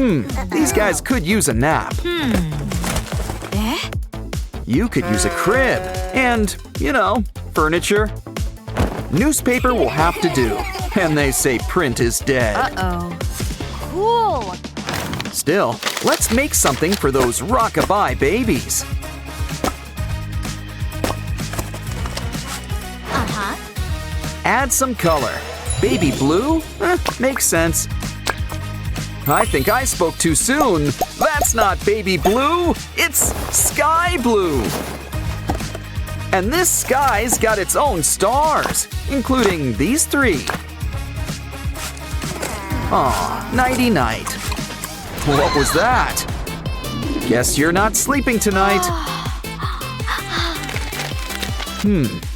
These guys could use a nap. You could use a crib and, furniture. Newspaper will have to do. And they say print is dead. Uh-oh. Cool. Still, let's make something for those rockabye babies. Add some color. Baby blue? Makes sense. I think I spoke too soon. That's not baby blue, it's sky blue. And this sky's got its own stars, including these 3. Aw, nighty-night. What was that? Guess you're not sleeping tonight.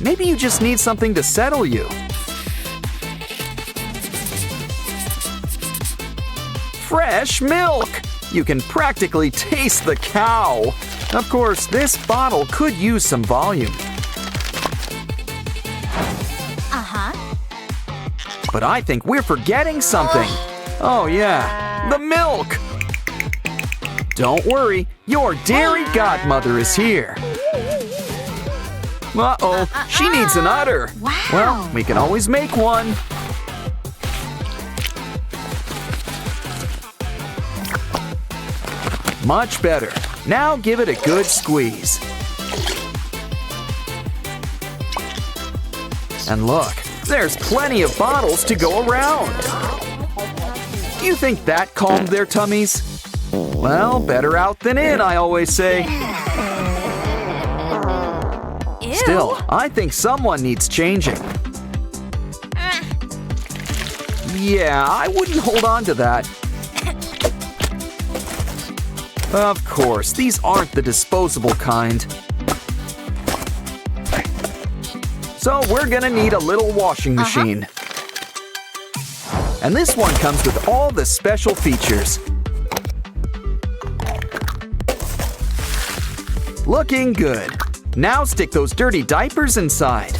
Maybe you just need something to settle you. Fresh milk! You can practically taste the cow. Of course, this bottle could use some volume. But I think we're forgetting something. Oh yeah, the milk! Don't worry, your dairy godmother is here. Uh-oh, she needs an udder. Wow. Well, we can always make one. Much better. Now give it a good squeeze. And look, there's plenty of bottles to go around. Do you think that calmed their tummies? Well, better out than in, I always say. Ew. Still, I think someone needs changing. Yeah, I wouldn't hold on to that. Of course, these aren't the disposable kind. So we're gonna need a little washing machine. And this one comes with all the special features. Looking good. Now stick those dirty diapers inside.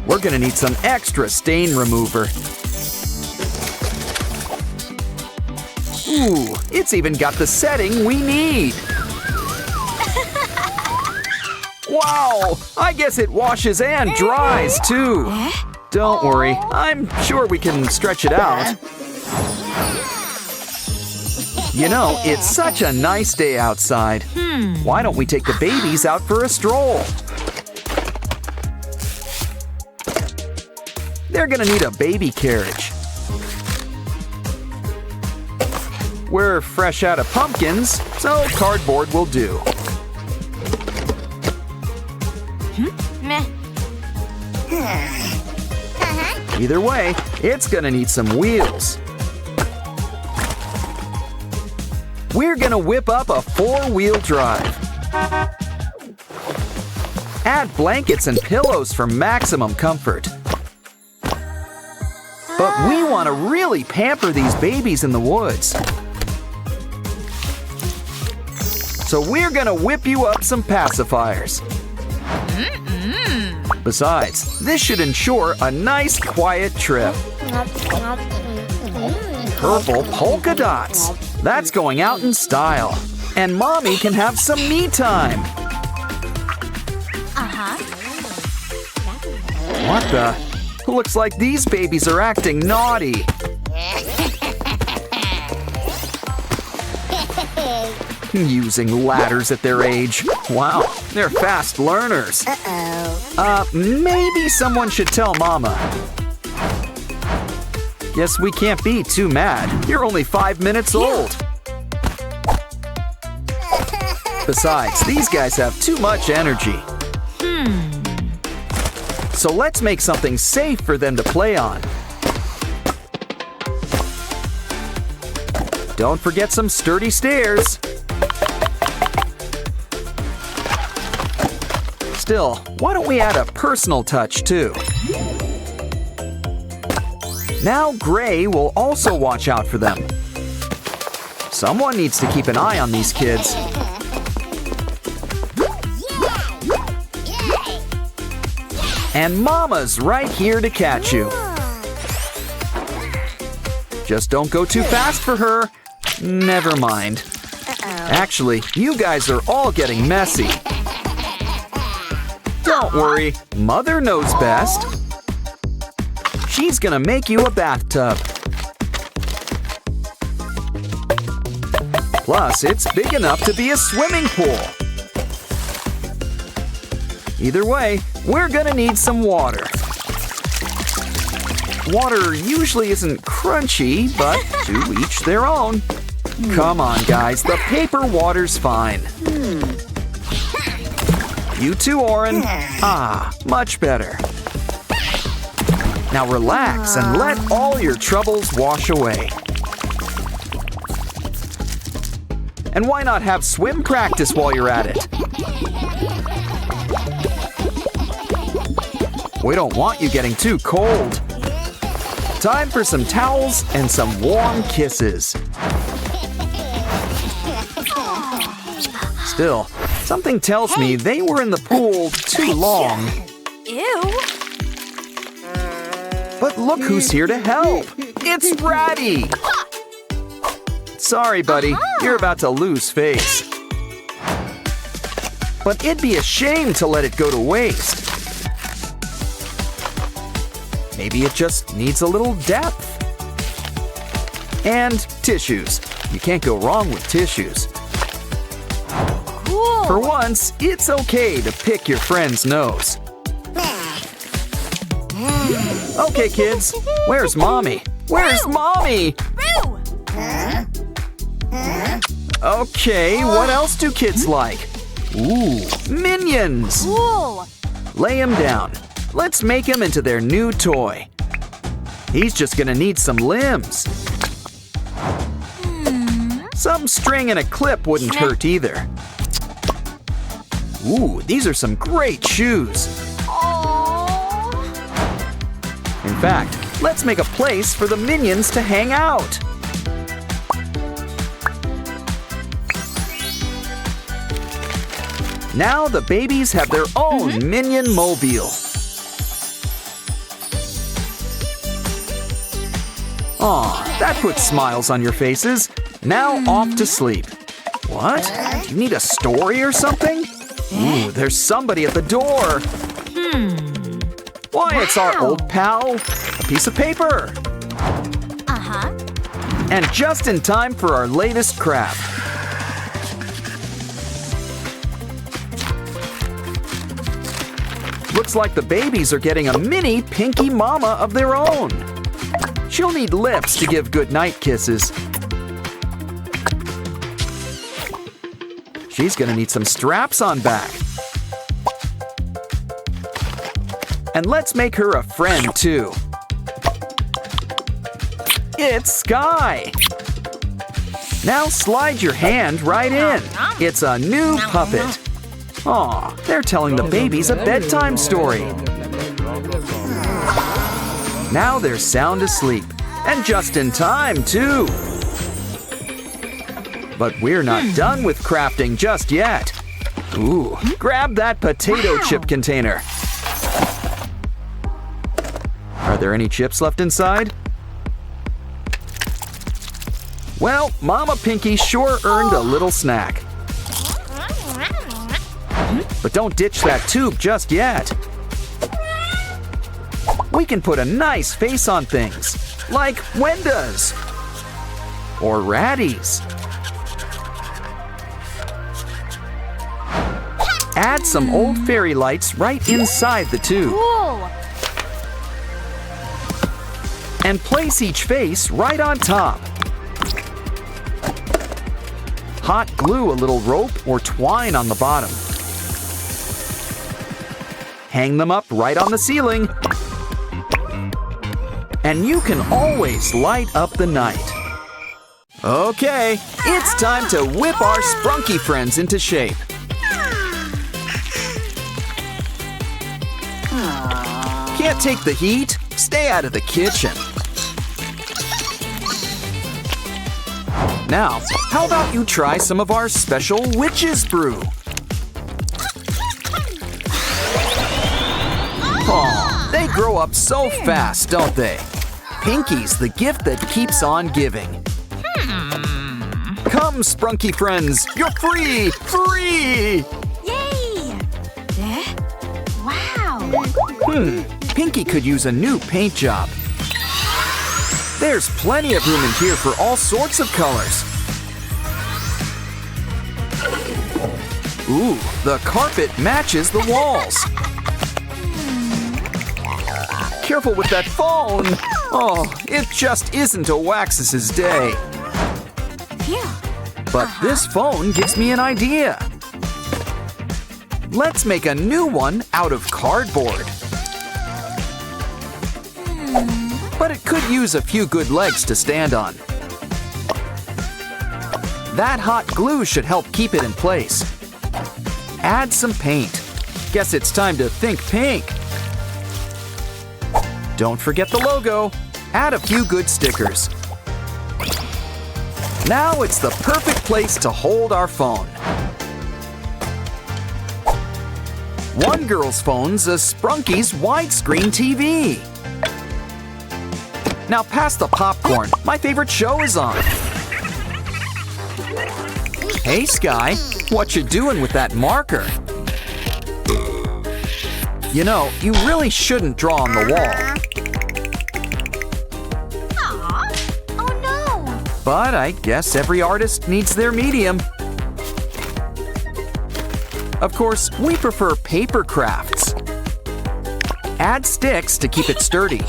We're gonna need some extra stain remover. Ooh, it's even got the setting we need. Wow, I guess it washes and dries too. Don't worry, I'm sure we can stretch it out. You know, it's such a nice day outside. Why don't we take the babies out for a stroll? They're gonna need a baby carriage. We're fresh out of pumpkins, so cardboard will do. Either way, it's gonna need some wheels. We're gonna whip up a 4-wheel drive. Add blankets and pillows for maximum comfort. But we want to really pamper these babies in the woods. So we're gonna whip you up some pacifiers. Besides, this should ensure a nice, quiet trip. Purple polka dots. That's going out in style. And Mommy can have some me time. What the? Looks like these babies are acting naughty. Using ladders at their age. Wow, they're fast learners. Maybe someone should tell Mama. Guess we can't be too mad. You're only 5 minutes old. Besides, these guys have too much energy. So let's make something safe for them to play on. Don't forget some sturdy stairs. Still, why don't we add a personal touch too? Now Gray will also watch out for them. Someone needs to keep an eye on these kids. And Mama's right here to catch you. Just don't go too fast for her. Never mind. Actually, you guys are all getting messy. Don't worry, Mother knows best. She's gonna make you a bathtub. Plus, it's big enough to be a swimming pool. Either way, we're gonna need some water. Water usually isn't crunchy, but to each their own. Come on, guys, the paper water's fine. You too, Oren. Ah, much better. Now relax and let all your troubles wash away. And why not have swim practice while you're at it? We don't want you getting too cold. Time for some towels and some warm kisses. Still, something tells me they were in the pool too long. Ew. But look who's here to help. It's Ratty. Sorry, buddy. You're about to lose face. But it'd be a shame to let it go to waste. Maybe it just needs a little depth. And tissues. You can't go wrong with tissues. Cool. For once, it's okay to pick your friend's nose. Okay, kids, where's Mommy? Where's Mommy? Roo. Okay, what else do kids like? Ooh, minions! Cool. Lay him down. Let's make him into their new toy. He's just gonna need some limbs. Some string and a clip wouldn't hurt either. Ooh, these are some great shoes. In fact, let's make a place for the minions to hang out. Now the babies have their own minion mobile. Aw, that puts smiles on your faces. Now off to sleep. What? Do you need a story or something? Ooh, there's somebody at the door. Why, it's our old pal. A piece of paper. And just in time for our latest craft. Looks like the babies are getting a mini Pinki mama of their own. She'll need lips to give goodnight kisses. She's gonna need some straps on back. And let's make her a friend too. It's Sky. Now slide your hand right in. It's a new puppet. Aw, they're telling the babies a bedtime story. Now they're sound asleep, and just in time, too. But we're not done with crafting just yet. Ooh, grab that potato chip container. Are there any chips left inside? Well, Mama Pinki sure earned a little snack. But don't ditch that tube just yet. We can put a nice face on things, like Wenda's or Ratty's. Add some old fairy lights right inside the tube. Cool. And place each face right on top. Hot glue a little rope or twine on the bottom. Hang them up right on the ceiling. And you can always light up the night. Okay, it's time to whip our Sprunki friends into shape. Can't take the heat? Stay out of the kitchen. Now, how about you try some of our special witch's brew? Aw, they grow up so fast, don't they? Pinki's the gift that keeps on giving. Come, Sprunki friends, you're free! Free! Yay! Wow! Pinki could use a new paint job. There's plenty of room in here for all sorts of colors. Ooh, the carpet matches the walls. Careful with that phone! Oh, it just isn't a Wax's day. Phew. But this phone gives me an idea. Let's make a new one out of cardboard. But it could use a few good legs to stand on. That hot glue should help keep it in place. Add some paint. Guess it's time to think pink. Don't forget the logo. Add a few good stickers. Now it's the perfect place to hold our phone. One girl's phone's a Sprunki's widescreen TV. Now pass the popcorn. My favorite show is on. Hey, Sky. What you doing with that marker? You know, you really shouldn't draw on the wall. Oh no! But I guess every artist needs their medium. Of course, we prefer paper crafts. Add sticks to keep it sturdy.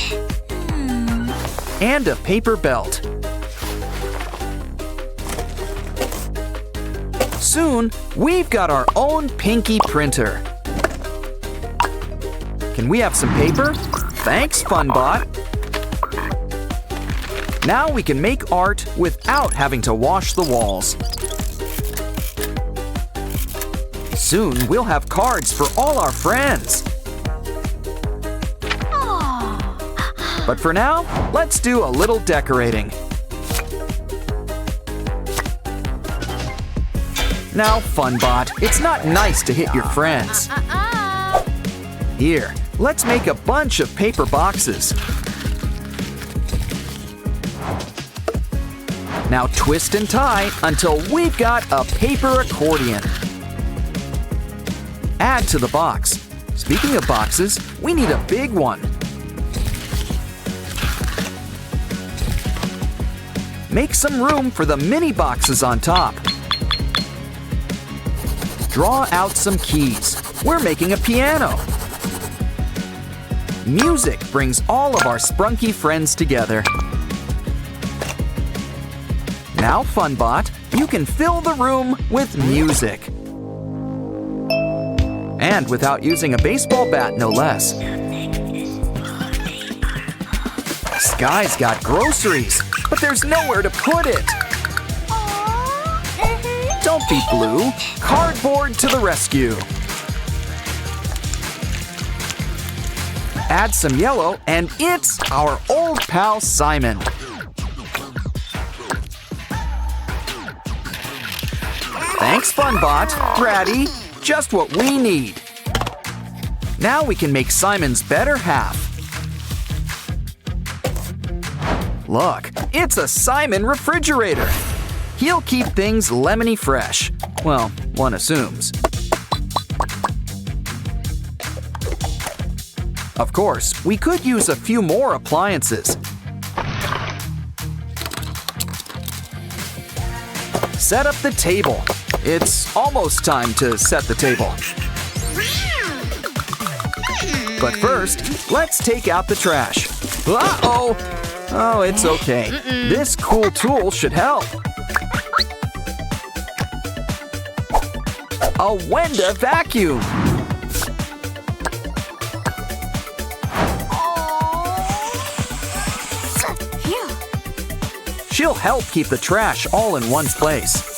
And a paper belt. Soon, we've got our own Pinki printer. Can we have some paper? Thanks, FunBot. Now we can make art without having to wash the walls. Soon, we'll have cards for all our friends. But for now, let's do a little decorating. Now, FunBot, it's not nice to hit your friends. Here, let's make a bunch of paper boxes. Now twist and tie until we've got a paper accordion. Add to the box. Speaking of boxes, we need a big one. Make some room for the mini boxes on top. Draw out some keys. We're making a piano. Music brings all of our Sprunki friends together. Now, FunBot, you can fill the room with music. And without using a baseball bat, no less. Sky's got groceries, but there's nowhere to put it. Don't be blue. Cardboard to the rescue. Add some yellow, and it's our old pal Simon. Thanks, FunBot. Bratty, just what we need. Now we can make Simon's better half. Look, it's a Simon refrigerator. He'll keep things lemony fresh. Well, one assumes. Of course, we could use a few more appliances. Set up the table. It's almost time to set the table. But first, let's take out the trash. Uh-oh! Oh, it's okay. This cool tool should help. A Wenda vacuum. She'll help keep the trash all in one place.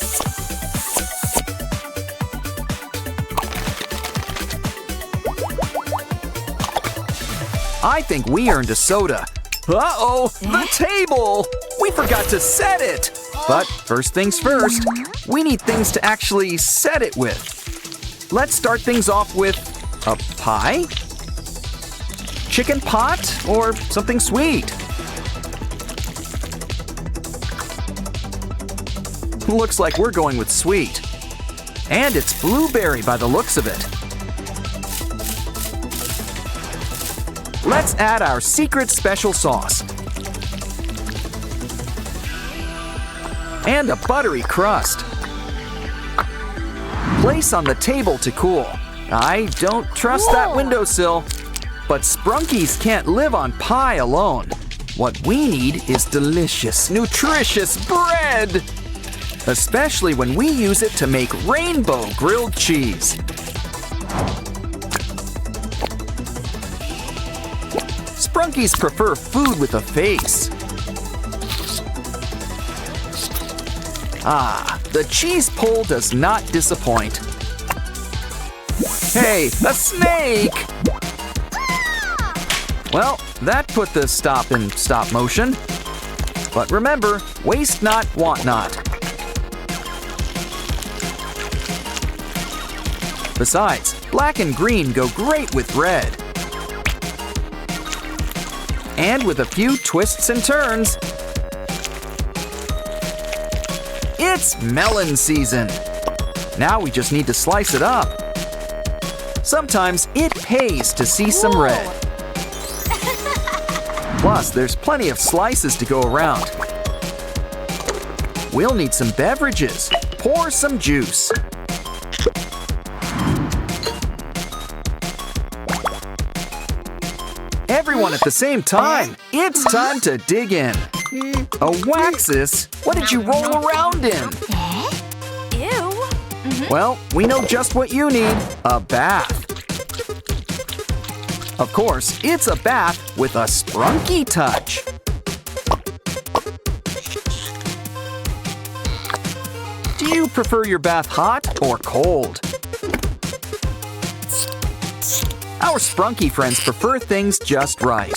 I think we earned a soda. Uh-oh, the table! We forgot to set it! But first things first, we need things to actually set it with. Let's start things off with a pie? Chicken pot or something sweet? Looks like we're going with sweet. And it's blueberry by the looks of it. Let's add our secret special sauce. And a buttery crust. Place on the table to cool. I don't trust that windowsill. But Sprunkis can't live on pie alone. What we need is delicious, nutritious bread! Especially when we use it to make rainbow grilled cheese. Sprunkis prefer food with a face. Ah, the cheese pull does not disappoint. Hey, a snake! Well, that put the stop in stop motion. But remember, waste not, want not. Besides, black and green go great with red. And with a few twists and turns, it's melon season. Now we just need to slice it up. Sometimes it pays to see some red. Plus, there's plenty of slices to go around. We'll need some beverages. Pour some juice. Everyone at the same time. It's time to dig in. A waxis? What did you roll around in? Ew. Well, we know just what you need. A bath. Of course, it's a bath with a sprunky touch. Do you prefer your bath hot or cold? Our Sprunki friends prefer things just right.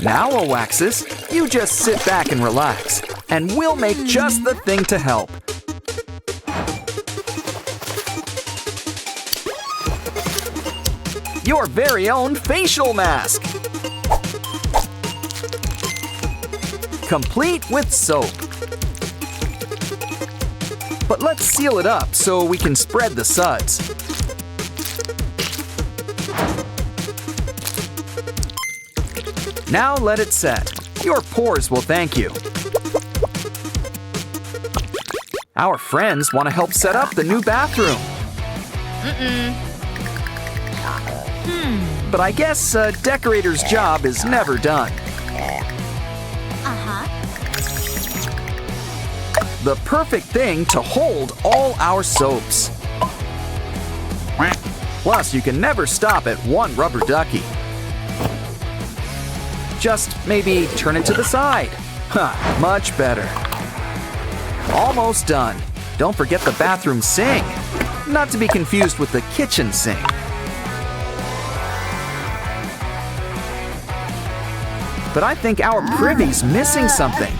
Now, Waxis, you just sit back and relax, and we'll make just the thing to help. Your very own facial mask. Complete with soap. But let's seal it up so we can spread the suds. Now let it set. Your pores will thank you. Our friends want to help set up the new bathroom. But I guess a decorator's job is never done. The perfect thing to hold all our soaps. Plus, you can never stop at one rubber ducky. Just maybe turn it to the side. Much better. Almost done. Don't forget the bathroom sink. Not to be confused with the kitchen sink. But I think our privy's missing something.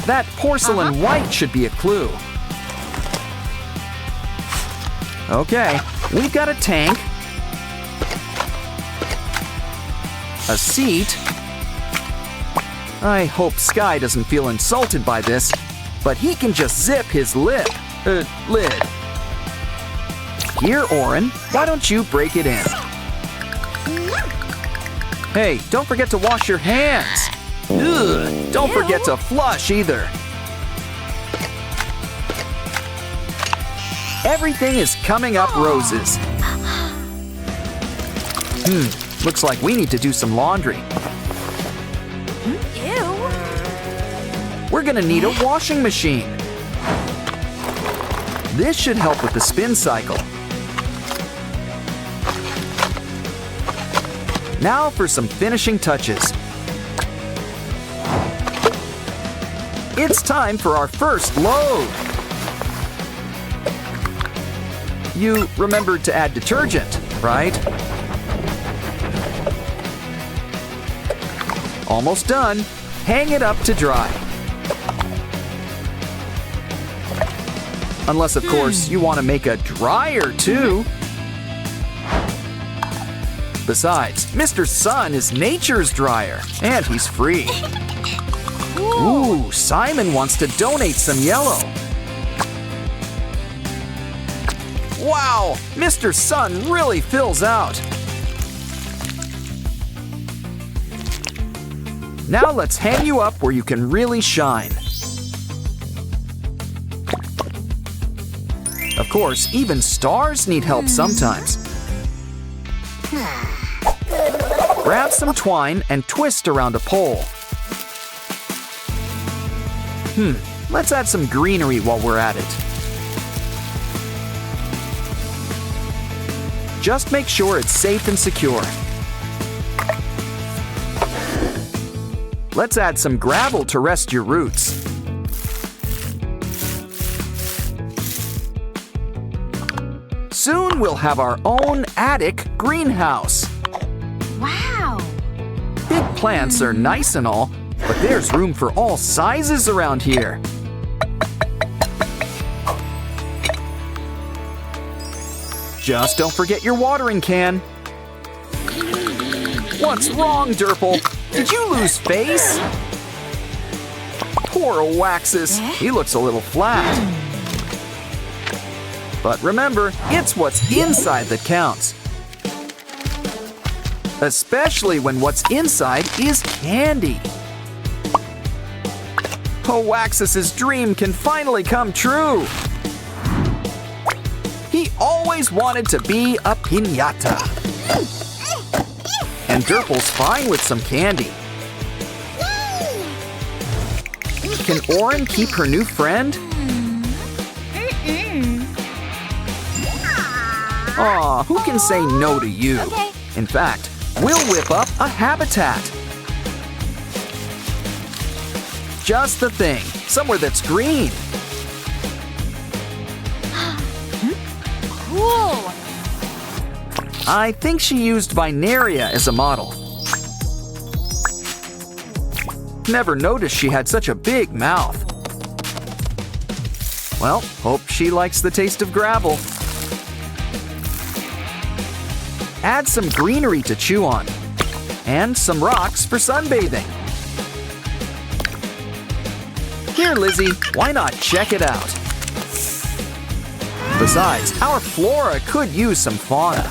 That porcelain white should be a clue. Okay, we've got a tank, a seat. I hope Sky doesn't feel insulted by this, but he can just zip his lid. Here, Oren, why don't you break it in? Hey, don't forget to wash your hands. Ugh, don't forget to flush either. Everything is coming up roses. Looks like we need to do some laundry. We're gonna need a washing machine. This should help with the spin cycle. Now for some finishing touches. It's time for our first load. You remembered to add detergent, right? Almost done. Hang it up to dry. Unless, of course, you want to make a dryer, too. Besides, Mr. Sun is nature's dryer, and he's free. Ooh, Simon wants to donate some yellow. Wow, Mr. Sun really fills out. Now let's hang you up where you can really shine. Of course, even stars need help sometimes. Grab some twine and twist around a pole. Let's add some greenery while we're at it. Just make sure it's safe and secure. Let's add some gravel to rest your roots. Soon we'll have our own attic greenhouse. Wow. Big plants are nice and all, but there's room for all sizes around here. Just don't forget your watering can. What's wrong, Derple? Did you lose face? Poor Oaxis. He looks a little flat. But remember, it's what's inside that counts. Especially when what's inside is candy. Oaxis's dream can finally come true. He always wanted to be a piñata. And Derple's fine with some candy. Can Oren keep her new friend? Aw, who can say no to you? Okay. In fact, we'll whip up a habitat. Just the thing, somewhere that's green. Cool. I think she used Vinaria as a model. Never noticed she had such a big mouth. Well, hope she likes the taste of gravel. Add some greenery to chew on. And some rocks for sunbathing. Here, Lizzie, why not check it out? Besides, our flora could use some fauna.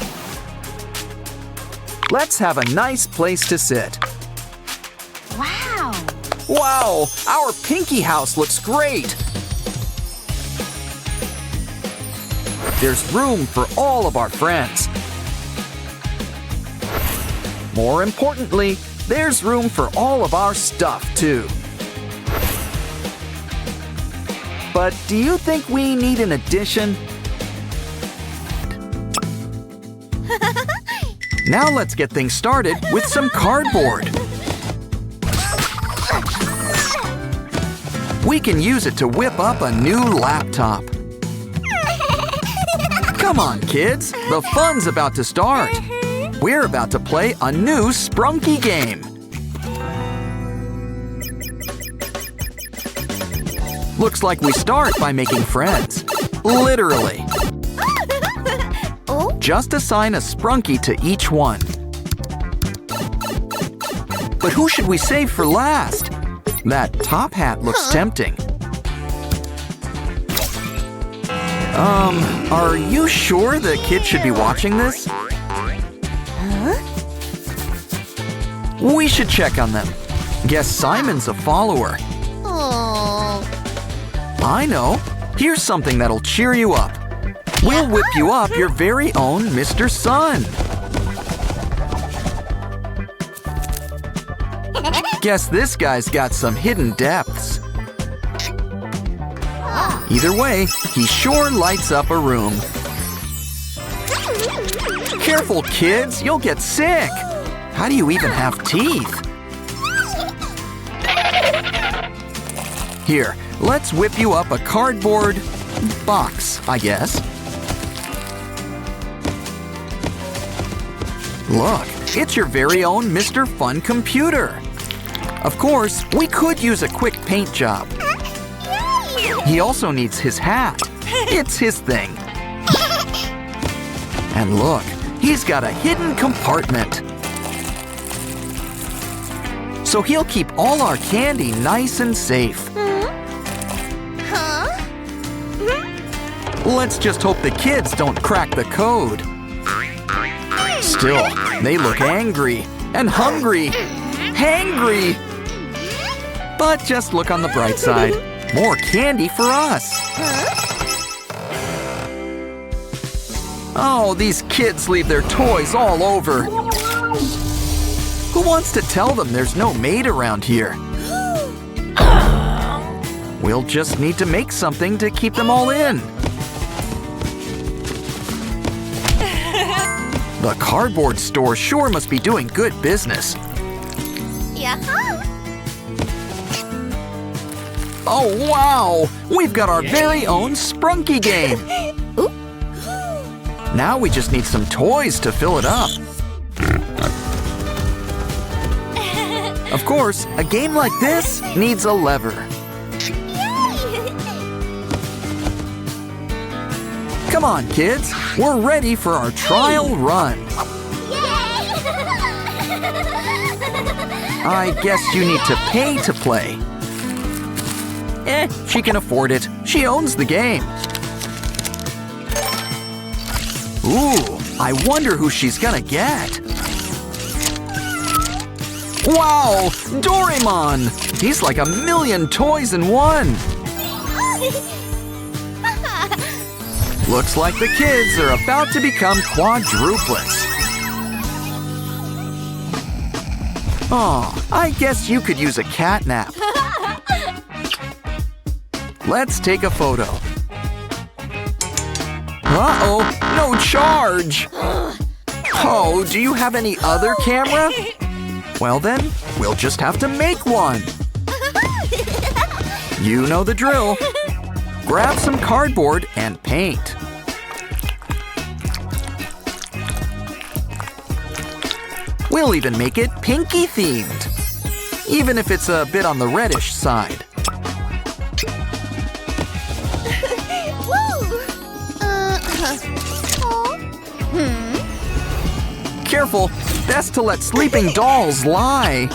Let's have a nice place to sit. Wow. Wow, our Pinki house looks great. There's room for all of our friends. More importantly, there's room for all of our stuff, too. But do you think we need an addition? Now let's get things started with some cardboard. We can use it to whip up a new laptop. Come on, kids, the fun's about to start. We're about to play a new Sprunki game. Looks like we start by making friends. Literally. Oh? Just assign a Sprunki to each one. But who should we save for last? That top hat looks tempting. Are you sure the kids should be watching this? We should check on them. Guess Simon's a follower. Oh. I know. Here's something that'll cheer you up. We'll whip you up your very own Mr. Sun. Guess this guy's got some hidden depths. Either way, he sure lights up a room. Careful, kids, you'll get sick. How do you even have teeth? Here, let's whip you up a cardboard box, I guess. Look, it's your very own Mr. Fun computer. Of course, we could use a quick paint job. He also needs his hat. It's his thing. And look, he's got a hidden compartment. so he'll keep all our candy nice and safe. Huh? Let's just hope the kids don't crack the code. Still, they look angry and hungry. Hangry! But just look on the bright side. More candy for us. Oh, these kids leave their toys all over. Who wants to tell them there's no maid around here? We'll just need to make something to keep them all in. The cardboard store sure must be doing good business. Yeah. Oh, wow! We've got our very own Sprunki game. Now we just need some toys to fill it up. Of course, a game like this needs a lever. Come on, kids. We're ready for our trial run. I guess you need to pay to play. She can afford it. She owns the game. Ooh, I wonder who she's gonna get. Wow, Doraemon! He's like a million toys in one. Looks like the kids are about to become quadruplets. Oh, I guess you could use a cat nap. Let's take a photo. Uh-oh, no charge! Oh, do you have any other camera? Well then, we'll just have to make one. You know the drill. Grab some cardboard and paint. We'll even make it Pinki themed, even if it's a bit on the reddish side. Careful, best to let sleeping dolls lie.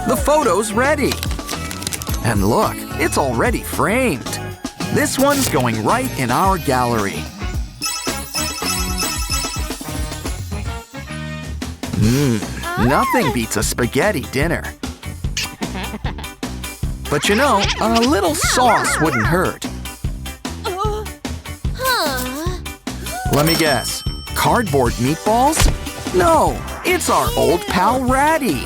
The photo's ready. And look, it's already framed. This one's going right in our gallery. Nothing beats a spaghetti dinner. But you know, a little sauce wouldn't hurt. Let me guess. Cardboard meatballs? No, it's our old pal Ratty.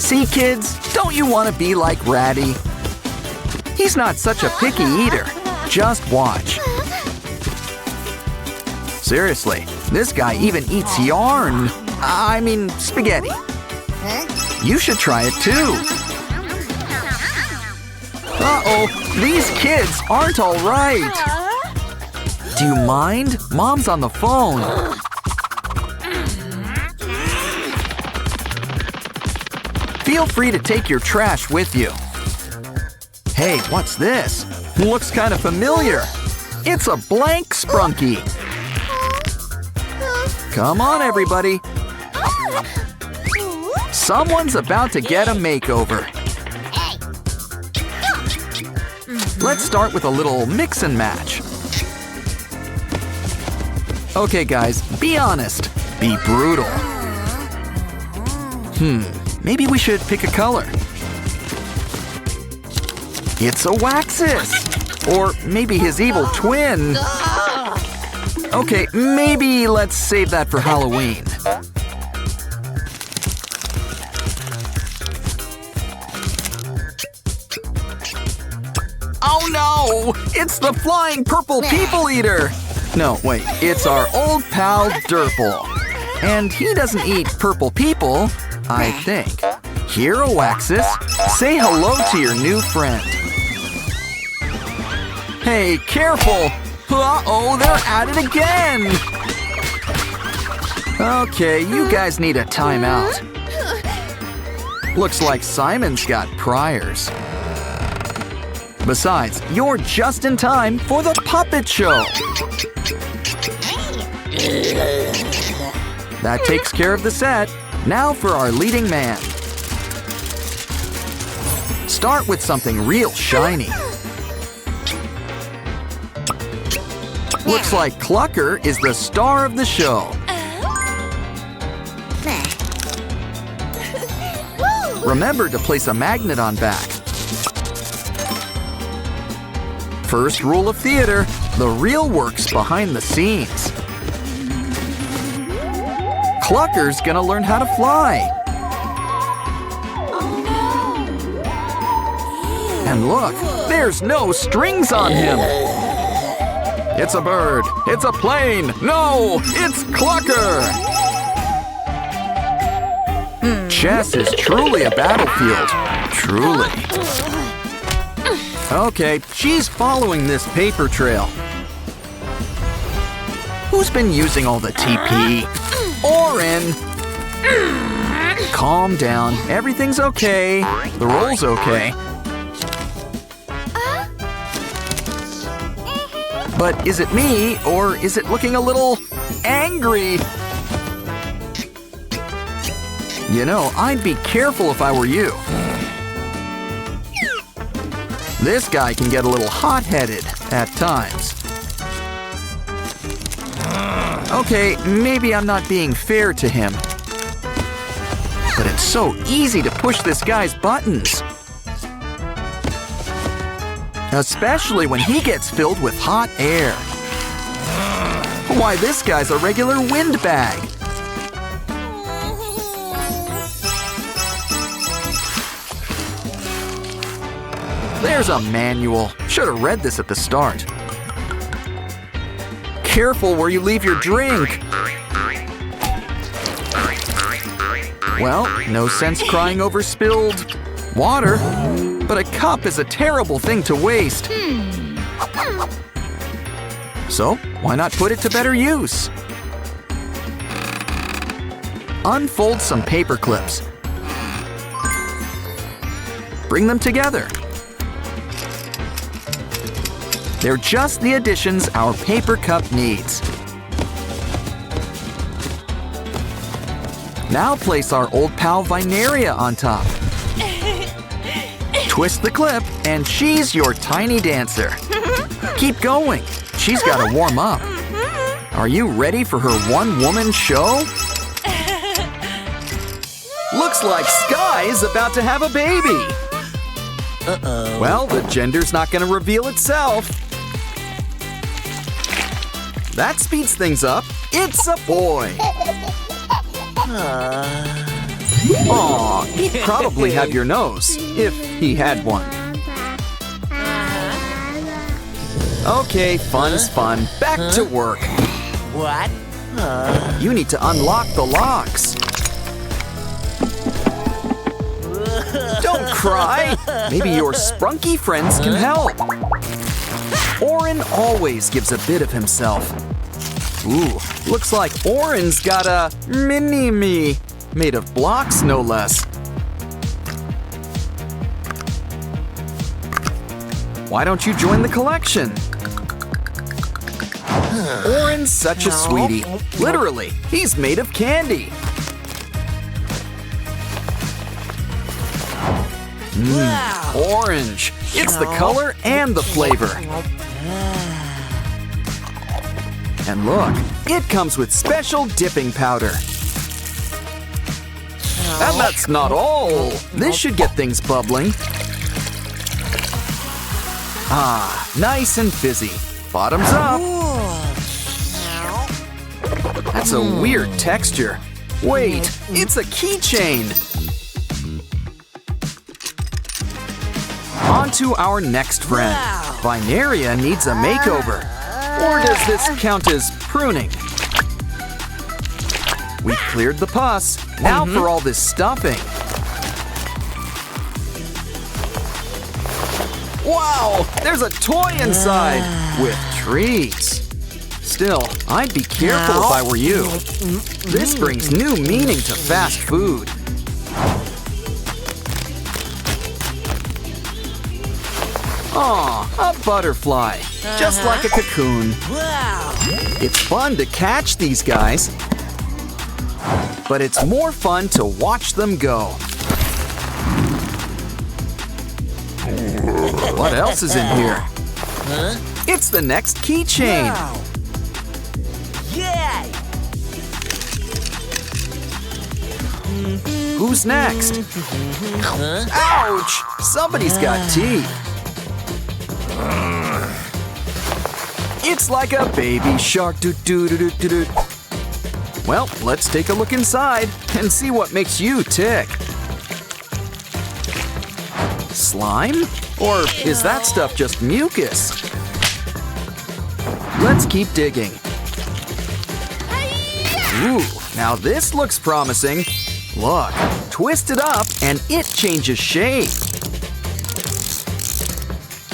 See, kids, don't you want to be like Ratty? He's not such a picky eater. Just watch. Seriously, this guy even eats yarn. I mean, spaghetti. You should try it too. Uh-oh, these kids aren't all right. Do you mind? Mom's on the phone. Feel free to take your trash with you. Hey, what's this? Looks kind of familiar. It's a blank Sprunki. Come on, everybody. Someone's about to get a makeover. Let's start with a little mix and match. Okay, guys, be honest. Be brutal. Maybe we should pick a color. It's a Waxus. Or maybe his evil twin. Okay, maybe let's save that for Halloween. Oh no! It's the flying purple people eater! No, wait, it's our old pal Durple. And he doesn't eat purple people, I think. Here, Waxus, say hello to your new friend. Hey, careful! Uh-oh, they're at it again! Okay, you guys need a timeout. Looks like Simon's got priors. Besides, you're just in time for the puppet show. That takes care of the set. Now for our leading man. Start with something real shiny. Looks like Clucker is the star of the show. Remember to place a magnet on back. First rule of theater, the real work's behind the scenes. Clucker's gonna learn how to fly. And look, there's no strings on him. It's a bird. It's a plane. No, it's Clucker. Chess is truly a battlefield. Truly. Okay, she's following this paper trail. Who's been using all the TP? Orin! Calm down. Everything's okay. The roll's okay. But is it me, or is it looking a little angry? You know, I'd be careful if I were you. This guy can get a little hot-headed at times. Okay, maybe I'm not being fair to him. But it's so easy to push this guy's buttons. Especially when he gets filled with hot air. Why, this guy's a regular windbag. There's a manual. Should have read this at the start. Careful where you leave your drink. Well, no sense crying over spilled water, but a cup is a terrible thing to waste. So, why not put it to better use? Unfold some paper clips. Bring them together. They're just the additions our paper cup needs. Now place our old pal Vineria on top. Twist the clip, and she's your tiny dancer. Keep going. She's got to warm up. Are you ready for her one-woman show? Looks like Sky is about to have a baby. Well, the gender's not going to reveal itself. That speeds things up. It's a boy. Aw, he'd probably have your nose, if he had one. Okay, fun's fun. Back to work. What? You need to unlock the locks. Don't cry. Maybe your Sprunki friends can help. Orin always gives a bit of himself. Ooh, looks like Orin's got a mini-me, made of blocks no less. Why don't you join the collection? Orin's such a sweetie. Literally, he's made of candy. Orange. It's the color and the flavor. And look, it comes with special dipping powder. And that's not all. This should get things bubbling. Ah, nice and fizzy. Bottoms up. That's a weird texture. Wait, it's a keychain. On to our next friend. Vineria needs a makeover. Or does this count as pruning? We cleared the pus. Now for all this stuffing. Wow, there's a toy inside with treats. Still, I'd be careful if I were you. This brings new meaning to fast food. Aw, a butterfly. Just like a cocoon. It's fun to catch these guys. But it's more fun to watch them go. What else is in here? It's the next keychain. Wow. Yay! Who's next? Ouch! Somebody's got teeth. It's like a baby shark. Doo-doo-doo-doo-doo. Well, let's take a look inside and see what makes you tick. Slime? Or is that stuff just mucus? Let's keep digging. Ooh, now this looks promising. Look, twist it up and it changes shape.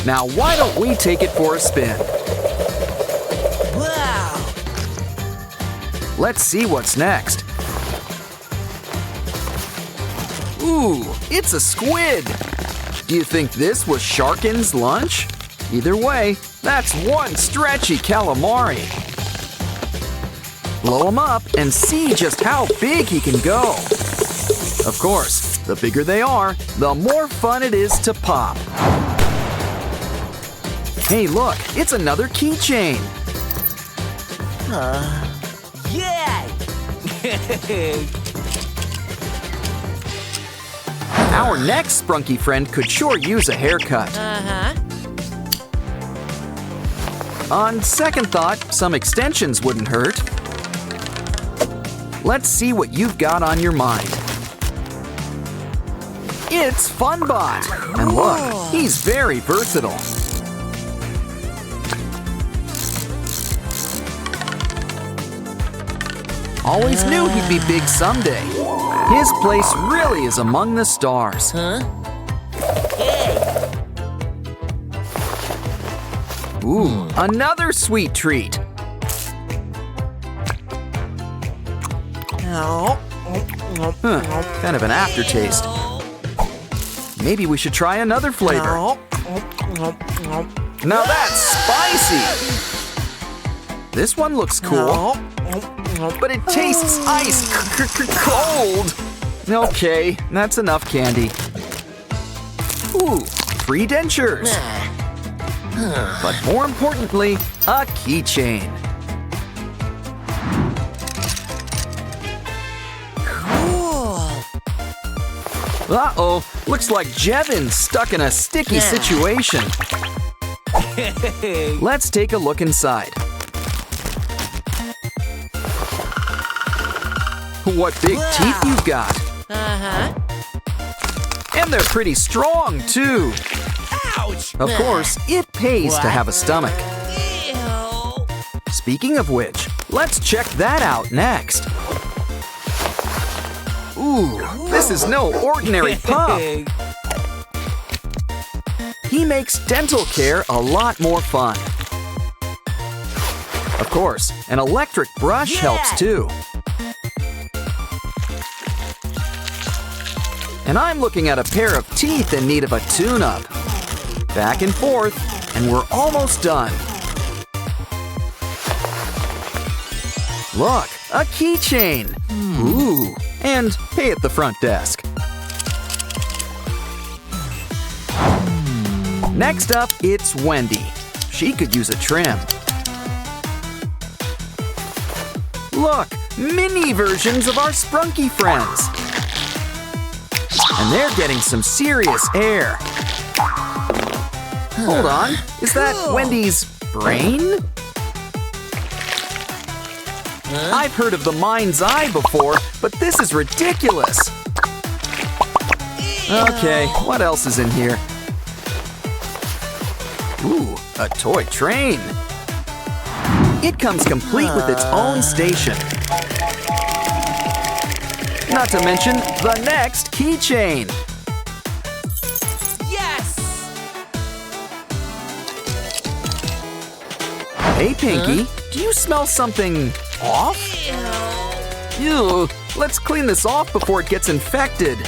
Now why don't we take it for a spin? Wow! Let's see what's next. Ooh, it's a squid. Do you think this was Sharkin's lunch? Either way, that's one stretchy calamari. Blow him up and see just how big he can go. Of course, the bigger they are, the more fun it is to pop. Hey, look, it's another keychain. Yay! Our next Sprunky friend could sure use a haircut. On second thought, some extensions wouldn't hurt. Let's see what you've got on your mind. It's Funbot! And look, he's very versatile. Always knew he'd be big someday. His place really is among the stars. Ooh, another sweet treat. Kind of an aftertaste. Maybe we should try another flavor. Now that's spicy! This one looks cool. But it tastes ice cold. Okay, that's enough candy. Ooh, free dentures. But more importantly, a keychain. Uh-oh, looks like Jevin's stuck in a sticky situation. Let's take a look inside. What big teeth you've got. And they're pretty strong, too. Ouch! Of course, it pays to have a stomach. Ew. Speaking of which, let's check that out next. Ooh, this is no ordinary pup. He makes dental care a lot more fun. Of course, an electric brush helps too. And I'm looking at a pair of teeth in need of a tune-up. Back and forth, and we're almost done. Look, a keychain. Ooh, and pay at the front desk. Next up, it's Wendy. She could use a trim. Look, mini versions of our Sprunky friends. And they're getting some serious air. Hold on, is that Wendy's brain? I've heard of the mind's eye before, but this is ridiculous. Okay, what else is in here? Ooh, a toy train. It comes complete with its own station. Not to mention the next keychain. Yes! Hey, Pinky, do you smell something off? Ew, let's clean this off before it gets infected.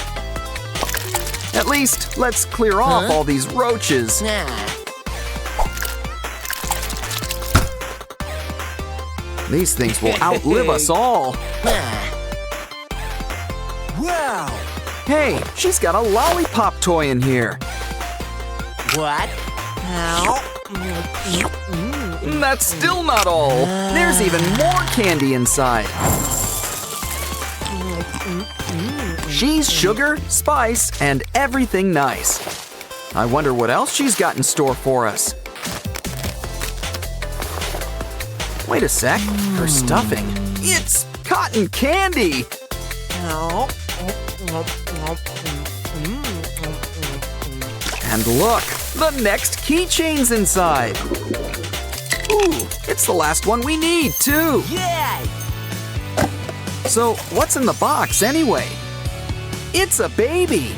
At least, let's clear off all these roaches. These things will outlive us all. Wow! Hey, she's got a lollipop toy in here. What? That's still not all. There's even more candy inside. She's sugar, spice, and everything nice. I wonder what else she's got in store for us. Wait a sec, her stuffing. It's cotton candy! And look, the next keychain's inside. Ooh, it's the last one we need, too. Yay! So, what's in the box anyway? It's a baby!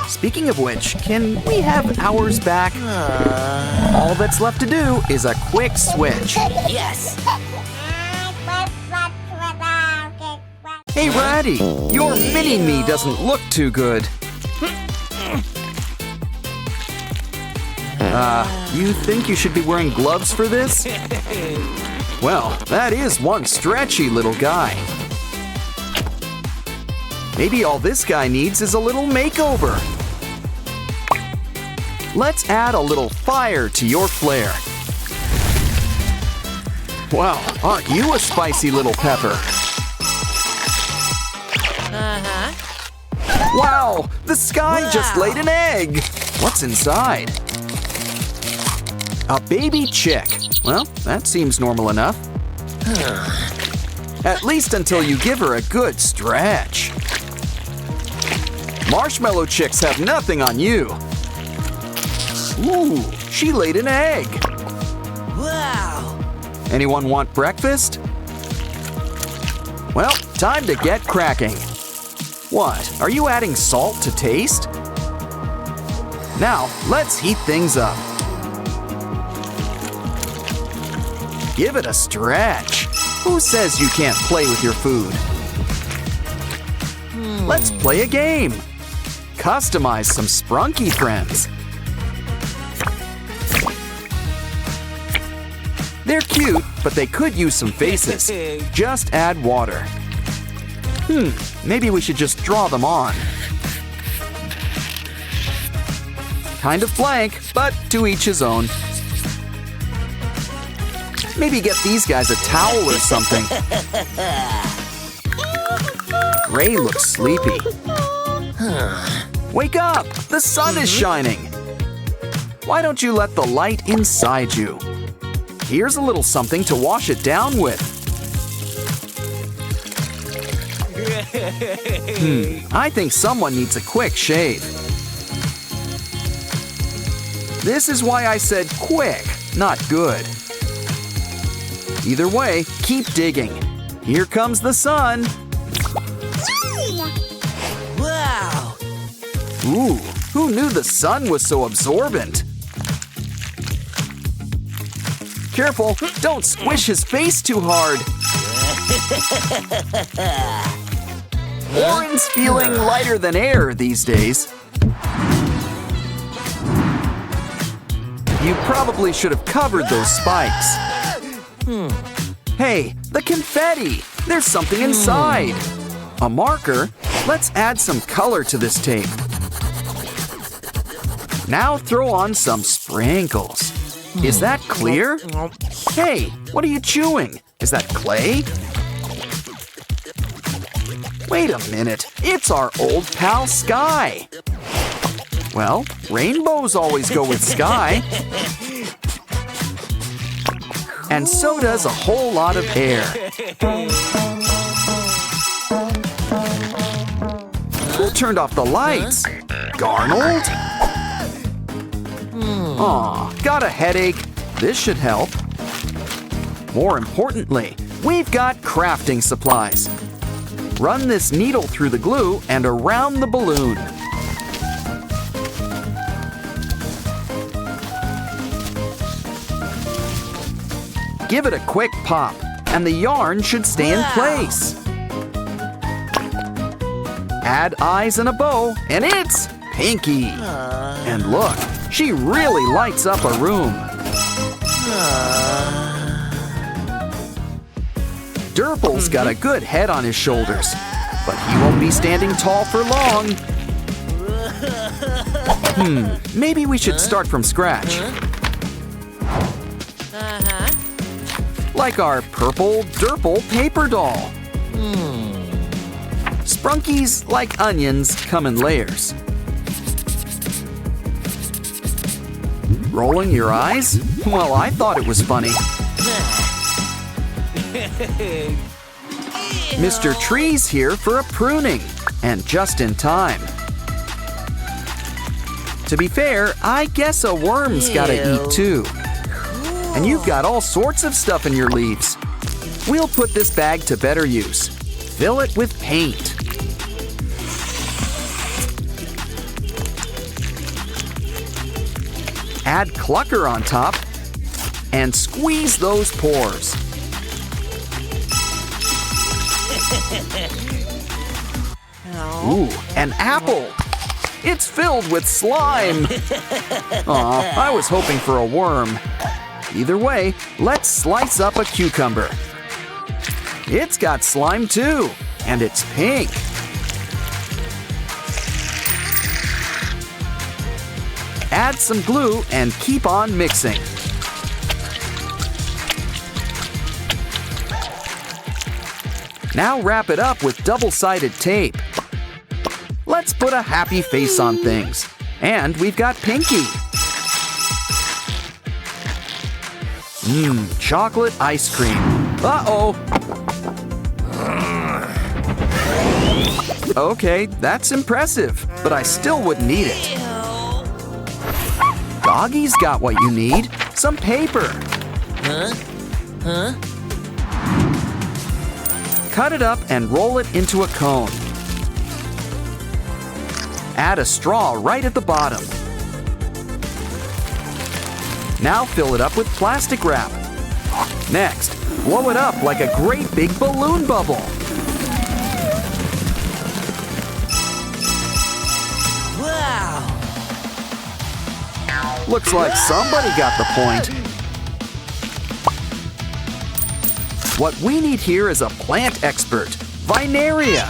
Speaking of which, can we have ours back? All that's left to do is a quick switch. Yes! Hey, Ratty, your mini-me doesn't look too good. You think you should be wearing gloves for this? Well, that is one stretchy little guy. Maybe all this guy needs is a little makeover. Let's add a little fire to your flair. Wow, aren't you a spicy little pepper? Wow, the sky just laid an egg. What's inside? A baby chick. Well, that seems normal enough. At least until you give her a good stretch. Marshmallow chicks have nothing on you. Ooh, she laid an egg. Wow! Anyone want breakfast? Well, time to get cracking. What, are you adding salt to taste? Now, let's heat things up. Give it a stretch. Who says you can't play with your food? Let's play a game. Customize some Sprunki friends. They're cute, but they could use some faces. Just add water. Maybe we should just draw them on. Kind of blank, but to each his own. Maybe get these guys a towel or something. Ray looks sleepy. Wake up! The sun is shining! Why don't you let the light inside you? Here's a little something to wash it down with. I think someone needs a quick shave. This is why I said quick, not good. Either way, keep digging. Here comes the sun. Wow! Ooh, who knew the sun was so absorbent? Careful, don't squish his face too hard. Oren's feeling lighter than air these days. You probably should have covered those spikes. Hey, the confetti! There's something inside. A marker? Let's add some color to this tape. Now throw on some sprinkles. Is that clear? Hey, what are you chewing? Is that clay? Wait a minute, it's our old pal Sky. Well, rainbows always go with Sky. And so does a whole lot of air. Who turned off the lights? Garnold? Aw, got a headache. This should help. More importantly, we've got crafting supplies. Run this needle through the glue and around the balloon. Give it a quick pop, and the yarn should stay in place. Add eyes and a bow, and it's Pinki. And look, she really lights up a room. Durple's got a good head on his shoulders, but he won't be standing tall for long. Maybe we should start from scratch. Like our purple Durple paper doll. Sprunkies, like onions, come in layers. Rolling your eyes? Well, I thought it was funny. Mr. Tree's here for a pruning, and just in time. To be fair, I guess a worm's gotta eat too. And you've got all sorts of stuff in your leaves. We'll put this bag to better use. Fill it with paint. Add clucker on top and squeeze those pores. Ooh, an apple. It's filled with slime. Aw, I was hoping for a worm. Either way, let's slice up a cucumber. It's got slime too, and it's pink. Add some glue and keep on mixing. Now wrap it up with double-sided tape. Let's put a happy face on things. And we've got Pinki. Chocolate ice cream. Uh-oh. Okay, that's impressive, but I still wouldn't eat it. Doggy's got what you need. Some paper. Cut it up and roll it into a cone. Add a straw right at the bottom. Now fill it up with plastic wrap. Next, blow it up like a great big balloon bubble. Wow! Looks like somebody got the point. What we need here is a plant expert, Vinaria.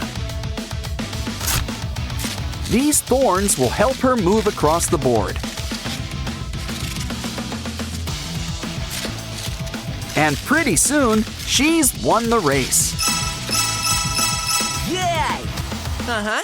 These thorns will help her move across the board. And pretty soon, she's won the race. Yay! Uh-huh.